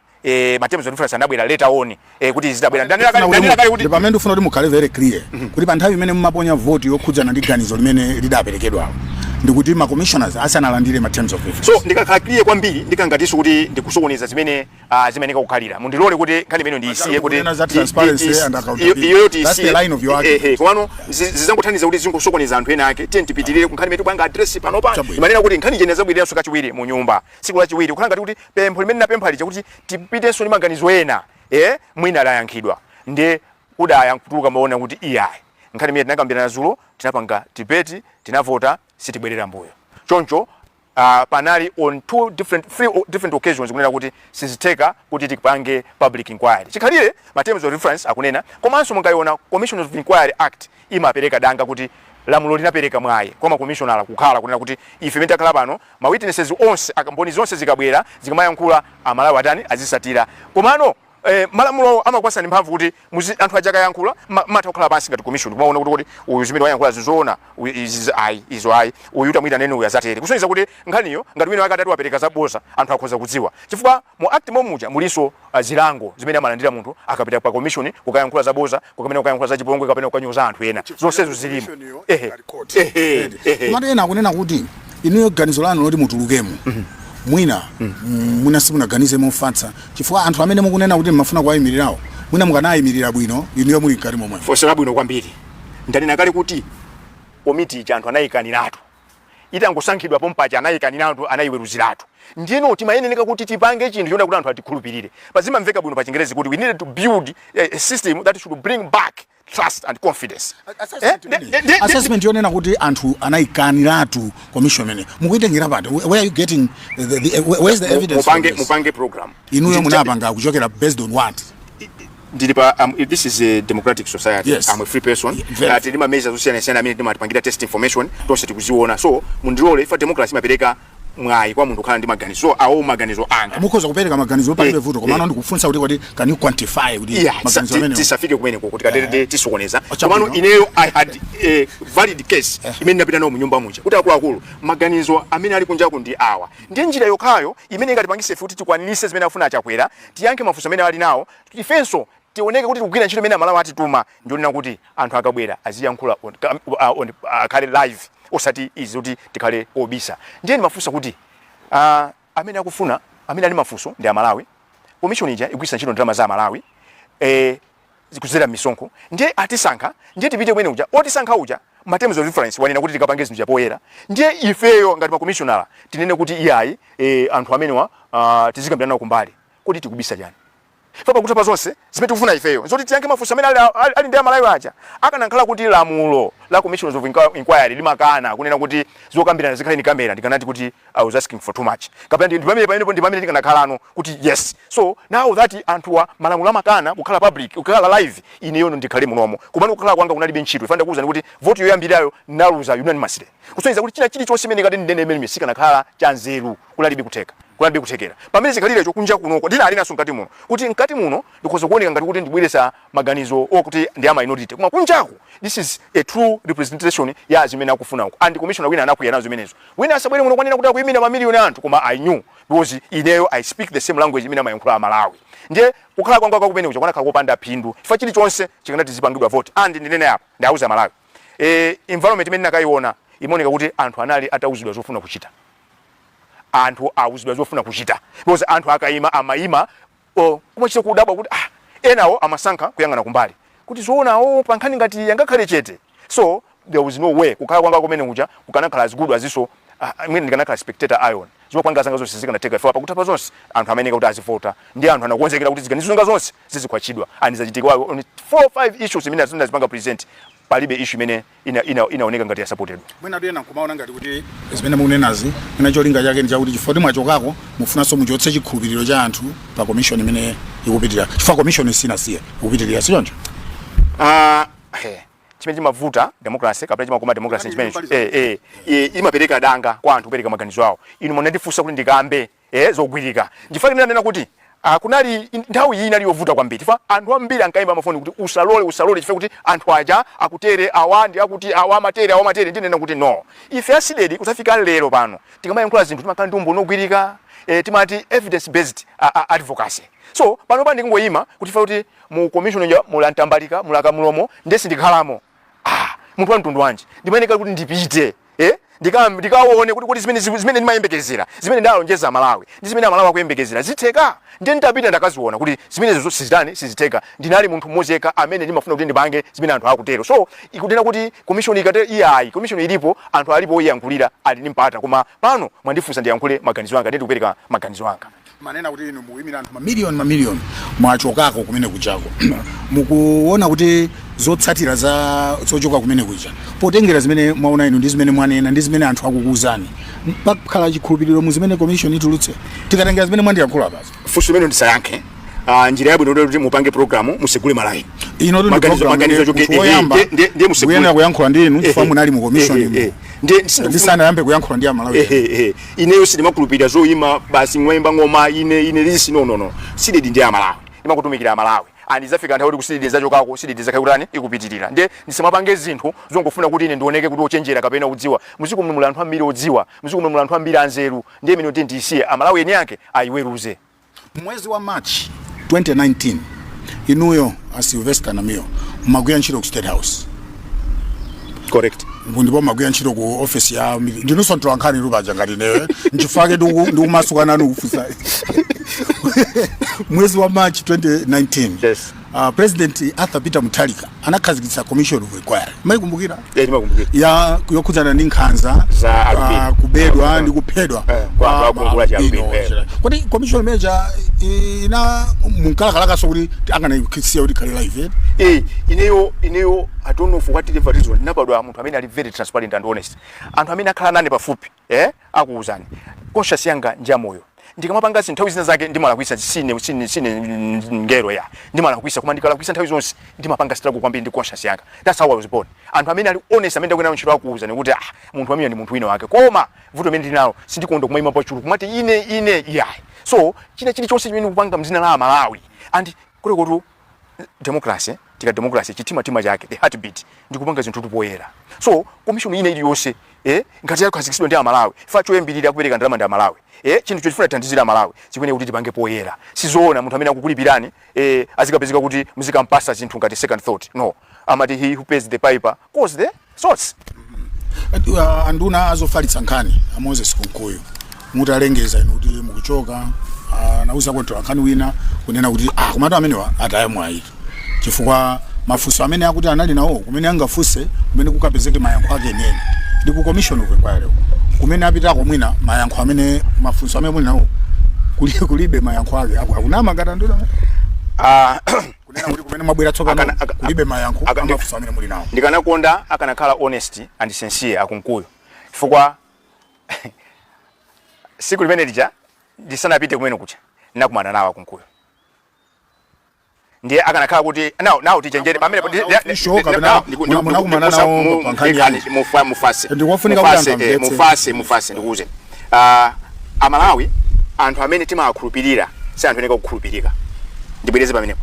ma terms of reference anabwera later on kuti zitabwera ndanira kale kuti pamene ndifuna kuti mukhale very clear kuti pa nthawi imene mumaponya vote yokhudzana ndi ganizo limene lidaperekedwa ndikuti ma commissioners asanalandire ma terms of reference. So ndikakhala clear kwambiri ndikangatiso kuti ndikusokoneza zimene kukhalira mundilole kuti nkhani imene ndiyisiye kuti transparency and accountability, that's the line of your argument. Komano zizangothandiza kuti zingosokoneza anthu ena ake tipitirire ku nkhani imene tikupanga address pano pa imanena kuti nkhani jeneza bwiriranso kachiwiri mu nyumba siku lachiwiri kukhala ngati kuti pempho limene napempha lija kuti tipitenso ndi maganizo ena mwina layankhidwa ndi kudayankhutuka maona kuti iyayi nkhani imene tinakambirana zulo tinapanga debate tinavota sitibwerera mbuyo choncho panali on three different occasions kunena kuti siziteka kuti tipange public inquiry chikhalire ma terms of reference akunena komanso mungayiona Commission of Inquiry Act imapereka danga kuti lamulo linapereka mwayi kwa commissioner kukhala kunena kuti ife meta khala pano ma witnesses onse akamboni zonse zikabwera zikamayankhula amalawi atani azisatira komano malamulo amakwasa ndi mphamvu kuti anthu ajaka yankhula matha kukhala pansi ngati commission kumaona kuti uyu zimene wayankhula zizoona izo ayi uyu utamwita nene uyu azatere kusonyeza kuti nkhaniyo ngati wina wakatatu wapereka zabosa anthu akhoza kudziwa chifukwa mu act momuja muliso zilango zimene amalandira munthu akapita kwa commission kukayankhula zabosa kukamene kukayankhula zachipongwe kapena kukanyoza anthu ena zonsezo zilimo matena akunena kuti inuyo ganizo lanu loti mutulukemo mwina simunaganize mofatsa chifukwa anthu amene mukunena kuti mmafuna kuwayimirirawo mwina mukanayimirira bwino inuyo muli mkati momwe fosera bwino kwambiri ndanena kale kuti komiti cha anthu anayikaniratu itangosankhidwa pompacha anayikaniratu anayiweruziratu ndiyeno timayeneneka kuti tipange chinthu chonda kuti anthu atikhulupirire pazimamveka bwino pa Chingerezi kuti we needed to build a system that should bring back trust and confidence. Assessment yonena kuti anthu anayikaniratu commission mene mukuitengera pati where are you getting where's the evidence mupange program inuyo munapanga kuchokera based on what this is a democratic society. Yes. I'm a free person tilima measures zosiyana amene timatipangira test information tonse tikuziona so mundilole ifa democracy mapereka mwayi kwa munthu khala ndi maganizo so awo maganizo anga mukhoza kupereka maganizo palibe vuto komano ndikufunsa kuti can you quantify kuti maganizo amene tisafike kumene kuti kadede tisokoneza komano ineyo I had a valid case imene napita nawo mu nyumba muja kuti akulu maganizo amene ali kunjaku ndi awa ndi njira yokhayo imene ingatipangise futi tikwanilise zimene afuna Chakwera tiyankhe mafunso amene ali nawo tifenso tioneke kuti kugwira ntchito imene amalawi atituma ndionena kuti anthu akabwera aziyankhula akhale live osati izi kuti tikhale obisa ndiye mafunso kuti amene akufuna amene ali mafunso ndi amalawi commission ija igwisa ntchito ndalama za amalawi zikuzera misonkho ndiye atisankha ndiye tipite kumene uja otisankha uja ma terms of reference wanena kuti tikapange zinthu zapoyera ndiye ifeyo ngati ma commissioner tinene kuti iyayi anthu amenewa tizikambirana nawo kumbali kuti tikubisa chani fapa kuti pazonse zimene tikufuna ifeyo zoti tiyankhe mafunso amene ali ndi amalawi aja akanakhala kuti lamulo la Commission of Inquiry limakana kunena kuti zokambirana zikhale ni kamera ndikanati kuti I was asking for too much kapena ndi pamene tikanakhalano kuti yes so now that anthu malamulo amakana kukhala public kukhala live ineyo ndikhale munomo kumene kukhala kwanga kunalibe ntchito ifanda kuuza kuti vote yoyambirayo naluza unanimously kusonyeza kuti china chilichonse imene ngati ndene imene sikanakhala chanzeru kunalibe kuthekera pamene zikhalire chokunja kunoko ndina alinaso mkati muno kuti mkati muno ndikhoza kuoneka ngati kuti ndibweresa maganizo okuti ndi ama minority kuma kunjaku this is a true representation ya zimene akufuna uko and commissioner wina anakuya nazo zimenezo wina asabwere muno kwanena kuti akuyimira mamiliyoni anthu koma I knew because ineyo I speak the same language imene amayankhula Malawi ndiye kukhala kwanga kwakumene uja kwanakhala kopanda phindu chifukwa chilichonse chikanati zipangidwa vote and ndinene apa ndauza Malawi environment imene nakayiona imoneka kuti anthu anali atauzidwa zofuna kuchita anthu auzidwa zofuna kuchita because anthu akayima amayima kumachita kudabwa kuti enawo amasankha kuyangana kumbali kuti zoona pankhani ngati yangakhale chete so there was no way kukhala kwanga kumene uja kukanakhala azigudu aziso imene ndikanakhala spectator iron zimwe kwanga zanga zonse zikanateka ifa pakuti pazonse anthu ameneka kuti azivota ndi anthu anakonzekera kuti ziganizo zanga zonse zizikhwachidwa anizachitika on 4-5 issues imene zimanga present palibe issue imene inaoneka ngati ya supported mwina tuyena kumaona ngati kuti zimene mukunenazi mwina cholinga chake ndi chakuti chifukwa mwachokako mufunanso muchotse chikhulupiriro cha anthu pa commission imene ikupitirira chifukwa commission sinasiye ikupitirira sichoncho chimene mavuta democracy kapena chimakoma democracy chimene imapereka danga kwa anthu kupereka maganizo awo inu munandifunsa kuti ndikambe zogwirika ndifuna ndinanena kuti kunali nthawi iyi inali yovuta kwambiri fa anthu ambiri ankayimba mafoni kuti usalole chifukwa kuti anthu aja akutere awandi akuti awamatere ndinena kuti no ife asidedi kusafika lero pano tikamayankhula zinthu timakhala ndi umboni ogwirika timati evidence based advocacy so pano pa ndingoyima kuti fa kuti mu commission ya mulantambalika mulakamulomo ndesi ndikhalamo munthu wa mtundu wanji ndimayeneka kuti ndipite ndikaone kuti zimene ndimayembekezera zimene ndalonjeza Malawi ndi zimene Malawi akuyembekezera zitheka ndi ndapita ndakaziona kuti zimene siziteka ndinali munthu mmodzi yekha amene ndimafuna kuti ndipange zimene anthu akutero so ikutena kuti commission ikate commission ilipo anthu alipo oyankhulira ali ndi mpata koma pano mwandifunsa ndiyankhule maganizo anga ndi kupereka maganizo anga manena kuti inu muyimira anthu mamiliyoni mwachokako kumene kuchako mukuona kuti zotsatira zochoka kumene kucha potengera zimene mwaona inu ndi zimene mwanena ndi zimene anthu akukuuzani pakhala chikhulupiriro mu zimene commission itulutse tikatengera zimene mwandiyankhula basi funso limene ndisayankhe njira yabwino kuti mupange programu musegule malayi ino ndi maganizo choyamba ndiye musegule kuyankhula ndi inu chifukwa munali mu commission ndisana yambe kuyankhula ndi Malawi ineyo sindimakhulupirira zoyima basi mwemba ngoma ine lisi no sidedi ndi Malawi ndimakutumikira Malawi andizafika nthawi kuti kusidedi zachokako sidedi zakhakurani ikupitirira nde ndisamapange zinthu zongofuna kuti ine ndioneke kuti ochenjera kapena kudziwa muzikumulula anthu ambiri odziwa muzikumulula anthu ambiri anzeru ndiye mino kuti ndisiye Malawi eni yake ayiweruze mwezi wa March 2019 inuyo Sylvester Namiwa magwira ntchito ku State House correct ndipo magwira ntchito ku office ya ndinonso ntowankhani rubaja ngati newe nchifake ndikumasuka nanu kufusa mwezi wa March 2019 yes President Arthur Peter Mutharika anakhazikitsa commission of Enquiry maikumbukira ndimakumbukira ya yokhudzana ndi nkhanza kubedwa ndi kuphedwa kuti commission manager ina munkalakala so kuti anganaikisiya kuti khale live ineyo I don't know for what reason nabadwa munthu amene ali very transparent and honest anthu amene akhala nane pafupi akuuzani conscious yanga njamoyo ndikamapanga nthawi zina zake ndimalakwisa sine ngero ya ndimalakwisa koma ndikalakwisa nthawi zonse ndimapanga struggle kwambiri ndi conscious yanga that's how I was born anthu amene ali honest amene ndakuna ntchito akuuza nikuti munthu amene ndi munthu wina wake koma vuto amene ndinalo sindikonda kumayima pa chulu kumati ine yayi so chilichonse chimene kupanga mzina la Malawi and kuleko democracy democracy chitima chake the heartbeat ndikupanga zinthu tupoyera so commission ine iliyonse ngati yakhazikitsidwa ndi Malawi fa choyambirira kupereka ndalama ndi Malawi chinthu chochifuna thandizira Malawi chimene kuti tipange poyera sizoona munthu amene akukulipirani azikapezeka kuti muzikampasa zinthu ngati second thought no amati he who pays the piper calls the source anduna azofalitsa nkhani Moses Kunkuyu mutalengeza inu kuti mukuchoka nauza kuti nkhani wina kunena kuti komatu amenewa atayamwayi chifukwa mafunso amene akuti anali nawo kumene angafunse kumene kukapezeke mayankho ake nene ndi ku commission of Enquiry kumene apitako mwina mayankho amene mafunso amene muli nawo kulibe mayankho ake akunama ngati nduna kunena kuti kumene mabwera tsopano kulibe mayankho amafunso amene muli nawo ndikanakonda akanakhala honest and sincere akunkuyo chifukwa siku limene lija ndisanapite kumene kucha nakumana nawo akunkuyo ndiye akanakhala kuti now tichenjere pamene munakumana nawo pankhani mufase ndikuuze Amalawi anthu amene timakhulupirira si anthu eneka kukhulupirika ndibwereze pamene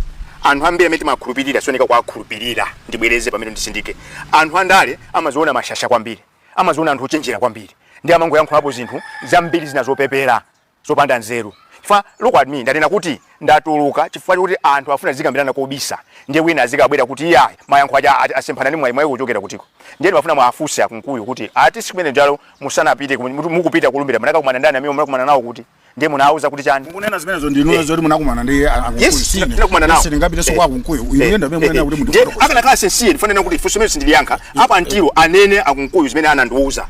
anthu ambiri amene timakhulupirira si eneka kukhulupirira ndibwereze pamene ndisindike anthu andale amaziona mashasha kwambiri amaziona anthu ochenjera kwambiri ndi amangoyankhulapo zinthu zambiri zinazopepera zopanda nzeru fa look at me ndanena kuti ndatuluka chifukwa kuti anthu afuna zikambirana kobisa ndiye wina azikabwera kuti yayi mayankho aja asemphana ndi mwayi kuchokera kutiko ndiye bafuna mwafusi akunkuyu kuti ati sikumene njalo musanapite mukupita kulumbira manaka kumana ndani amene munakumana nawo kuti ndiye munauza kuti chani munena zimenezo ndinuyo zoti munakumana ndi akunkuyu sine nakumana nawo singapite so kwa akunkuyu uyenda pemwe munena kuti ndiye akanakhala sensiye ndifanena kuti fusimene sindiliyankha apa antiro anene akunkuyu zimene anandiuza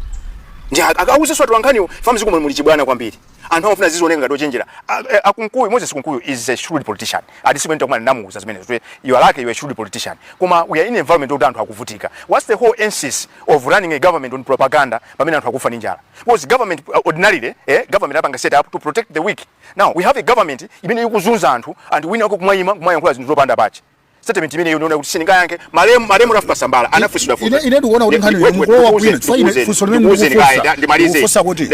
ndiye akauza swatu wankhaniwo famuzi kumwe muli chibwana kwambiri anthu amafuna zizioneka ngati ochenjera akunkuyu Moses Kunkuyu is a shrewd politician adisikwene tokumana namuuza zimene you are like you are a shrewd politician koma we are in an environment where anthu akuvutika what's the whole emphasis of running a government on propaganda pamene anthu akufa ndi njala because government ordinarily government apanga set up to protect the weak now we have a government imene ikuzunza anthu and wina wako kumayima kumayankhula zinthu zopanda pachi statement imene unaona kuti sininga yanke malemu rafuka sambala anafusidwa futa ine ndikuona kuti nkhani mukulowa kwina chifukwa ine funso limene kufusa kuti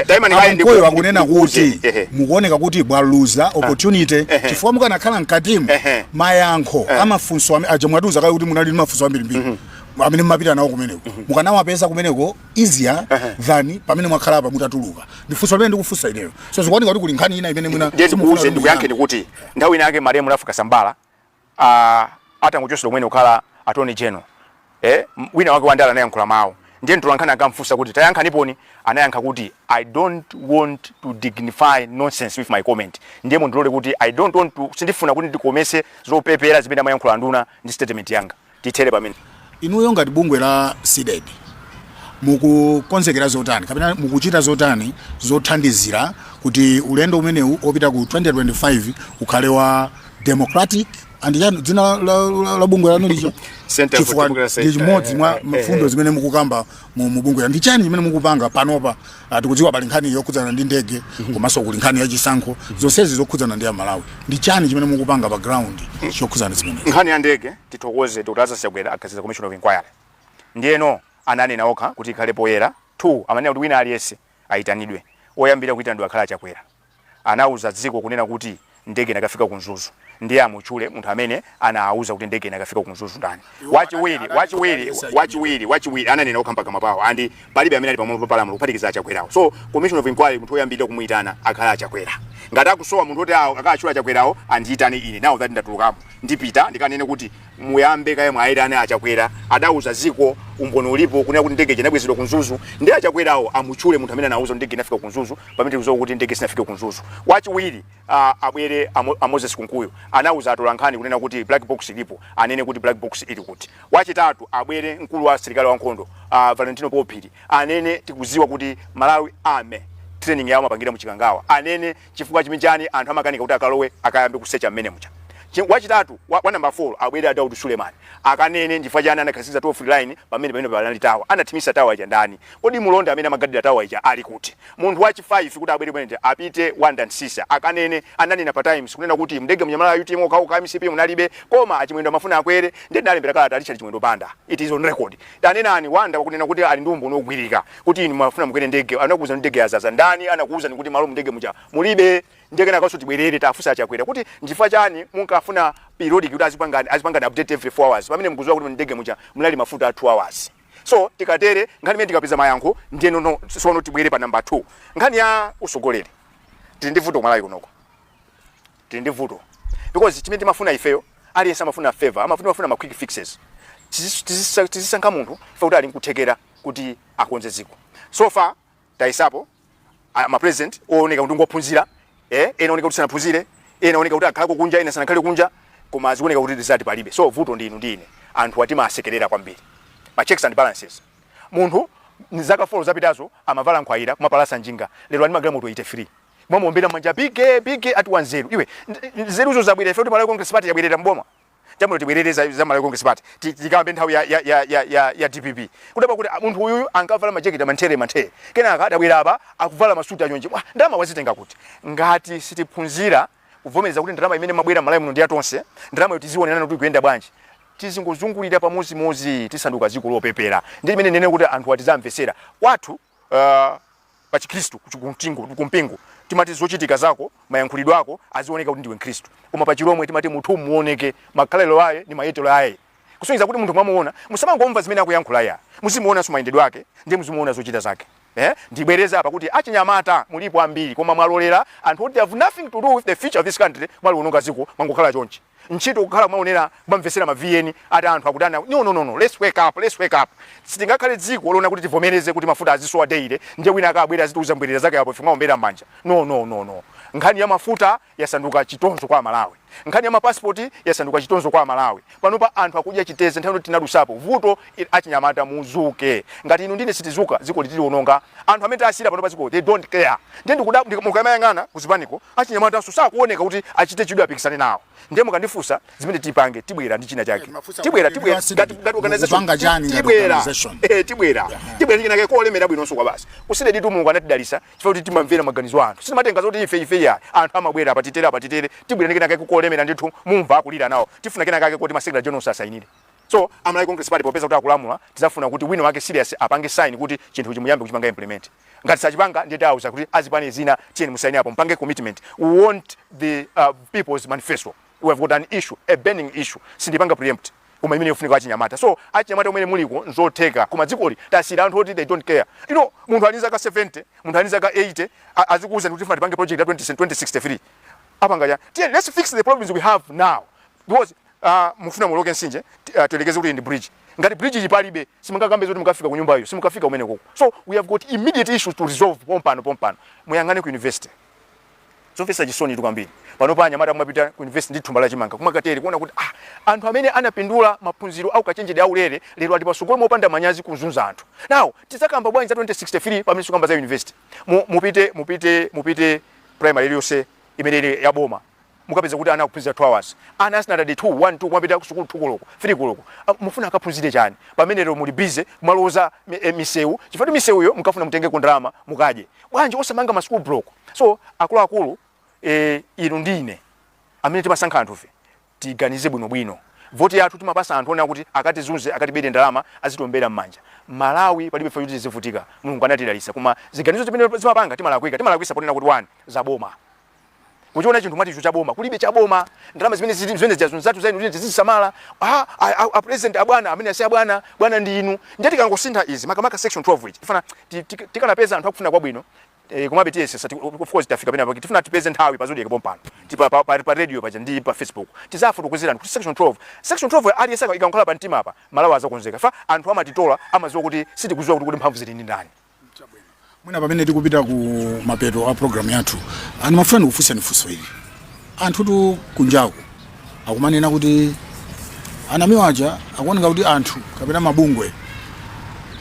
mkoyo akunena kuti mukuoneka kuti bwaluza opportunity chifukwa mukanakhala mkatimu mayankho amafunso aja mwatuza kai kuti munali mafunso ambirimbiri amene mapita nawo kumeneko mukanawapeza kumeneko easier than pamene mwakhala apa mutatuluka ndifunso limene ndikufunsa ineyo so zikuoneka kuti kuli nkhani ina imene mwina simukuze ndikuyankhe kuti nthawi ina yake malemu rafuka sambala atangochosera umene ukhala attorney general wina wake wandala anayankhula mawu ndiye ntolankhani akamfunsa kuti tayankhani anayankha kuti I don't want to dignify nonsense with my comment ndiye mundilole kuti I don't want to sindifuna kuti ndikomese zopepera zimene amayankhula nduna ndi statement yanga titere pamene inuyo ngati bungwe la CDED mukukonzekera zotani kapena mukuchita zotani zothandizira kuti ulendo umenewu opita ku 2025 ukhale wa democratic and dzina la bungwe lanu licho chifukwa ndi chimodzi mwa mafundo zimene mukukamba mu bungwe ndi chani chimene mukupanga panopa tikudziwa pali nkhani yokhudzana ndi ndege komanso kuli nkhani ya chisankho zonsezi zokhudzana ndi Malawi ndi chani chimene mukupanga background chokhudzana zimene nkhani ya ndege tithokoze Dr. Chakwera akaziza commission of inquiry ndiyeno anani naokha kuti ikhale poyera 2 amanena kuti wina aliyese aitanidwe oyambira kuitandwa akhala Chakwera anauza dziko kunena kuti ndege nakafika kunzuzu ndiye amuchule munthu amene anauza kuti ndege nakafika kunzuzu ndani wachiwiri ananena okhamba kama pawo andi palibe amene ali pamwe palamulo kuphatikiza Chakwerawo so commission of inquiry munthu oyambira kumuitana akhala Chakwera ngati akusowa munthu oti akachula Chakwerawo andiitane ine now that ndatulukapo ndipita ndikanene kuti muyambe kaye mwaitana Chakwera adauza ziko umbono ulipo kunena kuti ndege inabwezedwa kunzuzu ndiye Chakwerawo amuchule munthu amene anauza ndege inafika kunzuzu pamene tikuzowa kuti ndege sinafika kunzuzu wachiwiri abwere Moses Kunkuyo anauza atolankhani kunena kuti black box ilipo anene kuti black box ili kuti wachitatu abwere mkulu wa serikali wa nkhondo Valentino Popili anene tikuziwa kuti Malawi ame training yawo mapangira muchikangawa anene chifukwa chimichani anthu amakanika kuti akalowe akayambe kusecha mmene mucha wachitatu wa number 4 abwere Daud Suleiman akanene chifukwa chani anakhasiza 12 line pamene panali tawa anatimisa tawa ija ndani kodi mulonda amene amagadira tawa ija ali kuti munthu wachi 5 kuti abwere bwene apite Wanda Nsisa akanene ananena pa times kunena kuti mndege mnyamala UTM okauka MCP munalibe koma achimwendo amafuna akwere ndi ndalembera kala talicha chimwendo panda it is on record tanenani Wanda kunena kuti ali ndumbo nogwirika kuti inu mafuna mukwere ndege anakuza ndege yazaza ndani anakuza kuti malo mndege mucha mulibe ndege nakaso tibwerere tafusa Chakwera kuti ndifua chani munkafuna periodic kuti azipangana update every 4 hours pamene mkuziwa kuti ndege mucha mulali mafuta 2 hours so tikatere ngani mene tikapeza mayankho ndiye no sono tibwere pa number 2 ngani ya usogoleri tili ndi vuto Malawi kunoko tili ndi vuto because chimene timafuna ifeyo aliyense amafuna favor amafuna ma quick fixes tizisankha munthu ife kuti ali nkuthekera kuti akonze ziko so far taisapo ma president ooneka kuti ngophunzira ena oneka kuti sanaphunzire ena oneka kuti akhala kunja ena sanakhale kunja koma azikuoneka kuti result palibe so vuto ndinu ndine anthu atima asekerera kwambiri ma checks and balances munthu nizaka 4 zapitazo amavala nkhwaira kumapalasa njinga lero ali magala moto 83 mwamuombera manja bige ati 10 iwe zeruzo zabwira ife kuti Malawi Congress Party yabwerera mboma jambo tibwerereza za Malawi Congress Party tikambe nthawi ya DPP kudaba kuti munthu uyu ankavala majeketi mantere kena akadabwera apa akuvala masuti anyonje ndama wazitenga kuti ngati sitiphunzira kuvomereza kuti ndalama imene mabwera Malawi muno ndi atonse ndalama yotiziona kuti kuyenda bwanji tizingozungulira pamozi tisanduka ziko lopepera ndi imene nene kuti anthu atizamvesera kwathu pa Chikristu kumpingo timati zochitika zako mayankhulidwe ako azioneka kuti ndiwe Mkristu koma pa Chiromwe timati munthu muoneke makhalelo aye ni mayetelo aye kusonyeza kuti munthu mwamuona musamangomva zimene akuyankhula ya muzimuona sumayendedwe ake ndi muzimuona zochita zake ndibwereza apa kuti achinyamata mulipo ambiri koma mwalolera anthu who have nothing to do with the future of this country mwali unonga ziko mangokhala chonchi nchito kukhala mwaonera kumamvesera ma VN ati anthu akudana no let's wake up sitingakhale dziko lona kuti tivomereze kuti mafuta azisowa daily ndiye wina akabwera azituza mbwerera zake apo ife mwaombera manja no nkhani ya mafuta yasanduka chitonzo kwa Malawi nkhani ya mapassport yasanduka chitonzo kwa Malawi panopa anthu akudya chiteze nthawi tinadusapo vuto achinyamata muzuke ngati inu ndine sitizuka ziko litili ononga anthu amene asira panopa ziko they don't care ndiye mukamayang'ana kuzipaniko achinyamata sakuoneka kuti achite chidwe apikisane nawo ndiye mukandifusa zimene tipange tibwera ndi china chake tibwera ngati organization tibwera ndinake kolemera bwinonso kwa basi usine ditu Mulungu anatidalisa chifukwa kuti timamvera maganizo anthu simatenga zoti ife ya anthu amabwera apatitere tibwera ndinake olemera ndithu mumva akulira nawo tifuna kena kake kuti masekretary general asainire. So amalayi Congress party popeza kuti akulamula tizafuna kuti wino wake serious apange sign kuti chinthu chimuyambe kuchipanga implement. Ngati sachipanga ndiye tauza kuti azipani zina tiyeni musaini apo mpange commitment. We want the people's manifesto. We have got an issue, a burning issue. Sindipanga preempt. Kuma imene yofunika achinyamata. So achinyamata umene muliko nzotheka kuma Dzikoli tasira anthu oti they don't care. You know, munthu aniza ka 70, munthu aniza ka 80 azikuza kuti tifuna tipange project ya 2063. Apanga ya. Let's fix the problems we have now. Because mufuna muloke nsinje tuelekeze kuti ndi bridge. Ngati bridge ipalibe simungakambe zoti mukafika ku nyumba iyo simukafika umene koko. So we have got immediate issues to resolve pompano. Muyangane ku university. Zofesa chisoni tukwambiri. Pano pa anyamata mwapita ku university ndi thumba la chimanga. Kumakateri kuona kuti anthu amene anapindula maphunziro au kachenjede au lere lero ali pasogolo mopanda manyazi kuzunza anthu. Now tizakamba bwanji za 2063 pamene tikamba za university. Mupite primary yonse imene ya boma. Mukapeza kuti ana kuphunzira 2 hours. Ana asina 2 1 2 mwapita ku sukulu 2 koloko 3 koloko. Mufuna akaphunzire chani? Pamene lero muli busy kumaloza misewu. Chifukwa misewu yo mukafuna mutenge ku ndrama mukaje. Bwanji osamanga ma school block. So akulu inu ndine amene timasankha anthufe tiganize bwino. Voti yathu timapasa anthu ona kuti akatizunze akatibede ndalama azitombera m'manja. Malawi palibe fayuti zivutika. Mulungu anatilalitsa koma ziganizo zimene zimapanga timalakwisa ponena kuti 1 zaboma. Kuchiona chinthu mati cha boma kulibe cha boma ndalama zimene zazunzatu zainu kuti zizisamala a president abwana amene asi abwana ndi inu ndiyati kangosintha izi makamaka section 12 ichi tifana tikanapeza anthu akufuna kwabwino kumabe TSS of course tafika pena pakiti tifuna tipeze nthawi pazodi pompano tipa pa radio paja ndi pa Facebook tizafu tukuzirana kuti section 12 ali yesaka ikankhala pa Ntima apa Malawi azakonzeka fa anthu amatitola amaziwa kuti sitikuziwa kuti mphamvu zili ndi ndani. Mwina pamene tikupita ku mapeto a program yathu ani mafuna kufusa nifuso ili anthu tu kunjaku akumanena kuti anamiwaja akuoneka kuti anthu kapena mabungwe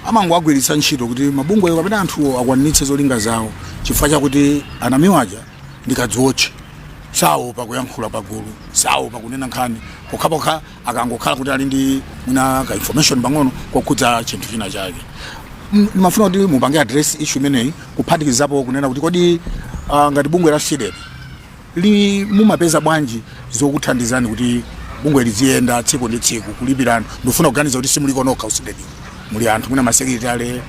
amango agwiritsa ntchito kuti mabungwe kapena anthu akwanitse zolinga zawo chifukwa chakuti anamiwaja ndikadzoche sawo pakuyankhula pagulu sawo pakunena nkhani pokhapokha akangokhala kuti ali ndi mwina ka information pang'ono kokhudza chinthu china chake. Mafuna kuti mupange address issue imeneyi kuphatikizapo kunena kuti kodi ngati bungwe la SIDEP mumapeza bwanji zokuthandizani kuti bungwe liziyenda tsiku ndi tsiku kulipirana ndifuna kuganiza kuti simuliko nokha uSIDEP muli anthu mwina masekretary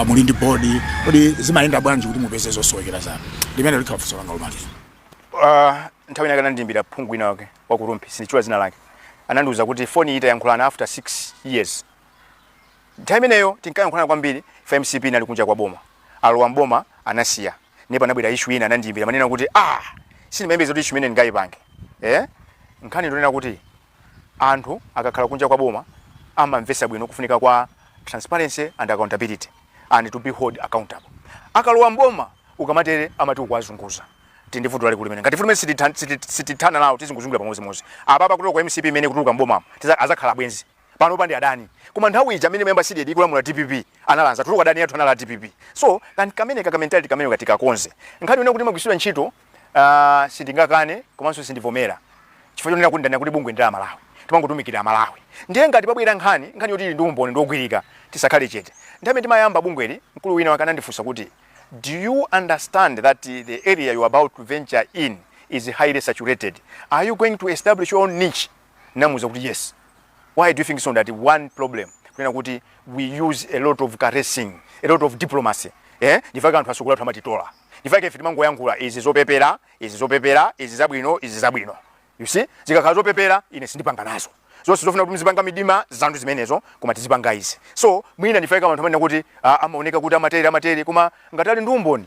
muli ndi body kodi zimayenda bwanji kuti mupeze zosowekera zanu limene likhafuso langa lomaliza. Nthawi inakana ndimbira phungu ina wake wakurumpi sindichula zina lake anandiuza kuti phone ita yankhulana after 6 years. Time ineyo tinkayankhulana kwambiri FMCP nali kunja kwa boma alowa mboma anasiya nepa nabwera issue ina anandimbira manena kuti sinimembeza kuti issue imene ngayipange nkhani ndonena kuti anthu akakhala kunja kwa boma amamvesa bwino kufunika kwa transparency and accountability and to be held accountable. Akalowa mboma ukamatere amati ukwazunguza tindivuto lali kulimene ngati fume sitithana nawo tizinguzungula pamodzi apapa kutoka kwa MCP imene kutuluka mboma azakhala bwenzi pano pandi adani kuma nthawi ija amene member CDD ikulamula DPP analanza tuluka adani yathu anala DPP. So kamene kakamentality kamene katika konze nkhani una kuti magwisira ntchito sindingakane komanso sindivomera chifukwa chonena kuti ndani kuti bungwe ndala Malawi timangotumikira Malawi ndiye ngati pabwera nkhani yoti ndi umboni ndogwirika tisakhale chete ndame timayamba bungweli mkulu wina wakanandifunsa kuti do you understand that the area you are about to venture in is highly saturated? Are you going to establish your own niche? Namuza kuti yes. Why do you think so? That one problem kuna kuti we use a lot of caressing, a lot of diplomacy. Ndifaka anthu asukula athu amatitola. Ndifaka ife timangoyankhula izi zopepera, izi zabwino. You see? Zikakhala zopepera ine sindipanga nazo. Zonse zofuna kuti mzipanga midima zanthu zimenezo koma tizipanga izi. So mwina ndifaka anthu amene kuti amaoneka kuti amateri koma ngatali ndi umboni.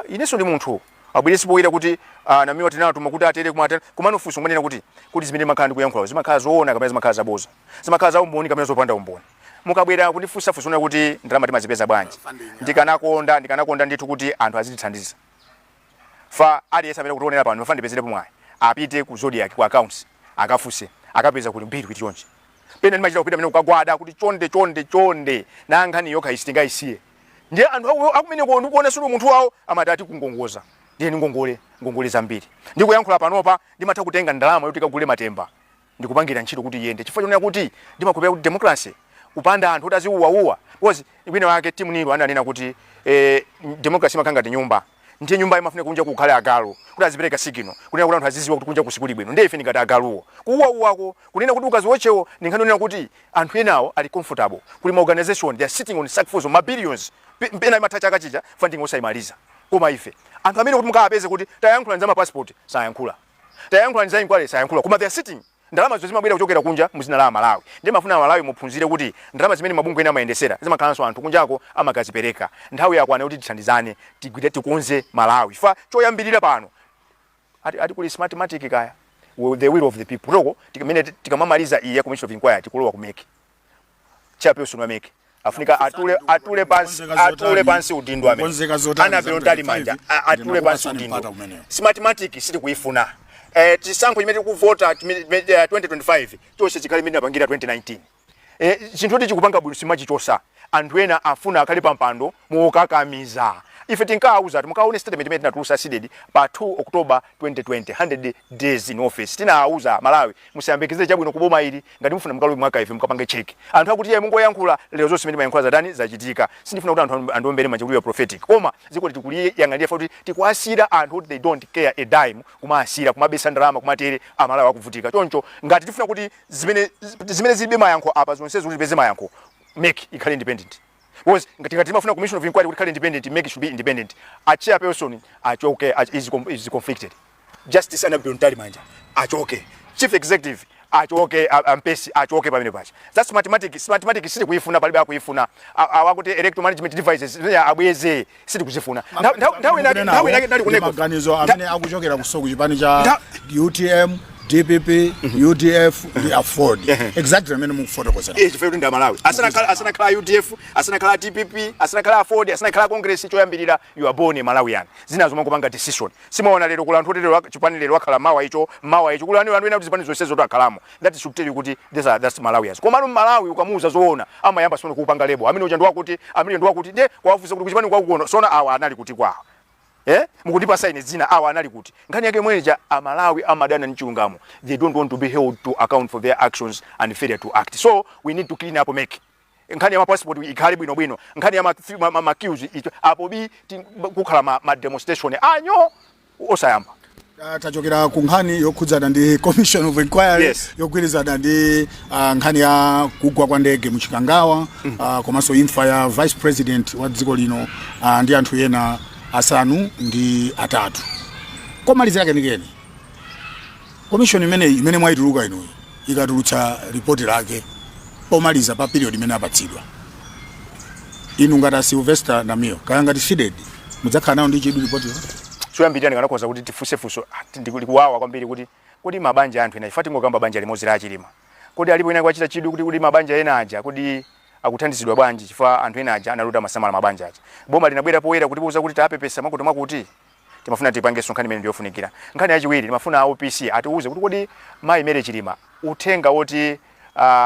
Ineso ndi munthu. Abwiresi boyira kuti namiwa tinatu makuti atere kumatera kumano funso ngonena kuti zimene makhala ndi kuyankhula zimakhala zoona kapena zimakhala zaboza. Zimakhala za umboni kapena zopanda umboni. Mukabwera kundifunsa funso kuti ndalama timazipeza bwanji. Ndikanakonda ndithu kuti anthu azitithandiza. Fa aliyesa amene kutionera pano mafandi pezere pomwe. Apite ku Zodiac ku accounts akafuse akapeza kuti mbiri kuti chonje. Pena ndimachita kupita amene ukagwada kuti chonde nanga niyo khaisitinga isiye. Ndiye anthu akumene kuona sulu munthu wawo amatati kungongoza. Ndiye ngongole zambiri. Ndikuyankhula panopa ndimatha kutenga ndalama yoti kagule matemba. Ndikupangira ntchito kuti yende. Chifukwa chonena kuti ndimakupera kuti democracy upanda anthu otaziuwa because ibwino wake timu nilo ananena kuti democracy makanga ndi nyumba. ndiye nyumba imafuna kunja kukhale agalu kuti azipereka sigino kunena kuti anthu aziziwa kuti kunja kusikuli bwino ndiye ife ngati agaluwo kuwa uwako kunena kuti ukaziwochewo ndinkanonena kuti anthu enawo ali comfortable kuli ma organization they are sitting on sackfuls of billions pena imatacha akachicha funding osayimaliza koma ife anthu amene kuti mukapeze kuti tayankhula nzama passport sayankhula tayankhula nza Enquiry sayankhula koma they are sitting ndalama zimabwera kuchokera kunja muzina la Malawi ndiye mafuna Malawi muphunzire kuti ndalama zimene mabungwe ena mayendesera zimakhalanso anthu kunjako amakazipereka nthawi yakwana kuti tithandizane tigwire tikonze Malawi fa choyambirira pano ati kuli smartmatic kaya the will of the people loko tikamene tikamamaliza iya commission of inquiry tikulowa kumeke chairperson wa meke afunika atule pansi udindo amene anapelondali manja atule pansi udindo smartmatic siti kuifuna chisankho chimene tikuvota 2025 chose chikali imene apangira 2019 chinthu kuti chikupanga bwino simachichosa anthu ena afuna akhale pampando mukakamiza ife tinkauza timukaone statement imene tinatulusa seeded pa 2 October 2020 100 days in office tinauza Malawi musayambekeze chabwino kuboma ili ngati mufuna mukalowe mwaka ife mukapange check anthu akuti yeye mungoyankhula lero zonse imene mayankhula zadani zachitika sindifuna kuti anthu andombere machikuliwa prophetic koma ziko tikuliye yang'anira kuti tikuasira anthu they don't care a dime kumaasira kumabesa ndalama kumatere Amalawi akuvutika choncho ngati tifuna kuti zimene zibe mayankho apa zonse zikuti zipeze mayankho make ikhale independent because ngati timafuna commission of inquiry kuti ikhale independent make it should be independent a chairperson achoke is conflicted justice anapelondali manja achoke chief executive achoke ampesi achoke pamene pacha that's mathematics siti kuifuna palibe akuifuna awakuti electoral management devices abweze siti kuzifuna ndawe kuneko maganizo amene akuchokera kusoko chipani cha UTM DPP UDF the afford exactly amene mukufotokozera chifukwa ndi Malawi asana khala UDF asana khala DPP asana khala afford asana khala congress choyambirira you are born Malawian zinazo mangopanga decision simaona lero kula anthu lero chipani lero akhala mawa icho kula anthu ena kuti zipani zonse zoto akhalamo that should tell you kuti that's Malawians koma Malawi ukamuza zoona amayamba sona kupanga lebo amene uja ndwakuti amene ndwakuti nde kwafusa kuti chipani kwakuona sona awa anali kuti kwawo mukundipa sign zina awa anali kuti nkhani yake mweneja Amalawi amadana ndi chilungamo they don't want to be held to account for their actions and failure to act so we need to clean up make nkhani ya ma passport ikhale bwino nkhani ya ma queues apo bi kukhala ma demonstration anyo osayamba tachokera ku nkhani yokhudzana ndi commission of inquiry yogwirizana ndi nkhani ya kugwa kwa ndege muchikangawa komanso imfa ya vice president wa dziko lino ndi anthu ena asanu ndi atatu komalizira kenikeni commission imene mwaituluka ino ikatulutsa report lake pomaliza pa period imene apatsidwa inu ngati Sylvester Namiwa kaya ngati seeded mudzakhala nawo ndi chidu report yo choyambirira ndikanakoza kuti tifusefuso ndikuwawa kwambiri kuti mabanja anthu ena ifati ngokamba banja limodzi la chilima kuti alipo ina kwachita chidu kuti mabanja ena aja kuti akuthandizidwa bwanji chifukwa anthu ena aja analuta masamala mabanja aja boma linabwera poyera kuti buza kuti tapepesa makoto makuti timafuna tipange nkhani imene ndiyofunikira nkhani yachiwiri timafuna OPC atiuze kuti kodi mayi mere chilima uthenga woti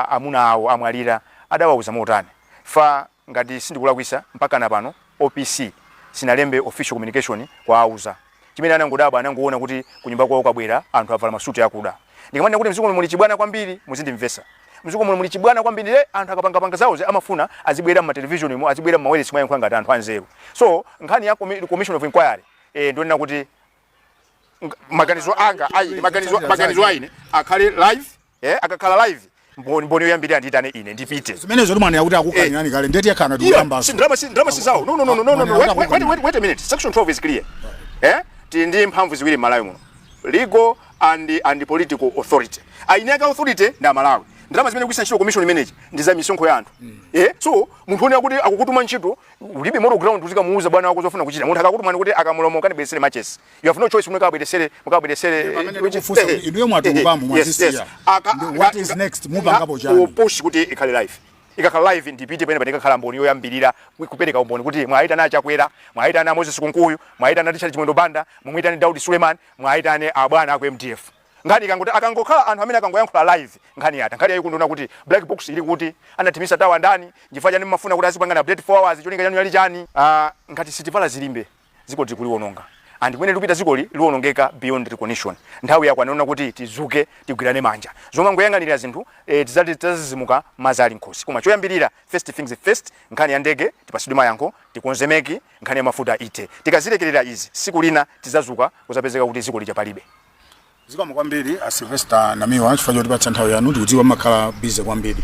amuna awo amwalira adawauza motani fa ngati sindikulakwisa mpaka na pano OPC sinalembe official communication kwa auza chimene anangodaba anangoona kuti kunyumba kwawo kabwera anthu avala masuti akuda ndikamanya kuti mziko muli chibwana kwambiri muzindimvesa mziko muli chibwana kwambiri anthu akapanga zawo amafuna azibwera mu television mu azibwera mu wireless mwayankho ngati anthu anzeru so nkhani ya commission of inquiry ndionena kuti maganizo anga maganizo aine akhale live akakhala live mboni yoyambirira nditane ine ndipite zimene zomwe akuti akukanirani kale ndeti yakhana tikuyamba drama sizawo no wait a minute section 12 is clear ndi mphamvu ziwiri Malawi muno legal and political authority aineka authority na Malawi ndalama zimene kuisa ntchito commission imene ndi za misonkho ya anthu so munthu one akuti akukutuma ntchito ulibe moto ground uzika muuza bwana wako zofuna kuchita munthu akakutuma kuti akamulomo kani bwesere matches you have no choice mukabwedesere inuyo mwatukupamu mwasisiya what is next mupangapo chani push kuti ikhale live ikakhala live ndipite pene panikakhala mboni yoyambirira kupereka umboni kuti mwaitana Chakwera mwaitana Moses Kunkuyu mwaitana Richard Chimwendo Banda mwaitana Daudi Suleiman mwaitana abwana aku MTF ngani kangote akangokhala anthu amene akangoyankhula live ngani yata ngati ayikundona kuti black box ili kuti anatimisa tawa ndani njifaja nimafuna kuti azipangana update 4 hours cholinga chanu yali chani ngati sitivala zilimbe ziko tikuliwononga and mwene lupita Dzikoli liwonongeka beyond recognition. Nthawi yakwana kuti tizuke tigwirane manja. Zomwe ngoyang'anira zinthu tizati tazizimuka mazali nkhosi. Koma choyambirira first things first, nkhani ya ndege tipasidwe mayankho, tikonzemeki, nkhani ya mafuta ite. Tikazilekerera izi siku lina tizazuka kuzapezeka kuti Dzikoli chapalibe. Zikomo kwambiri a Sylvester Namiwa chifukwa choti patsa nthawi yanu tikudziwa makhala busy kwambiri.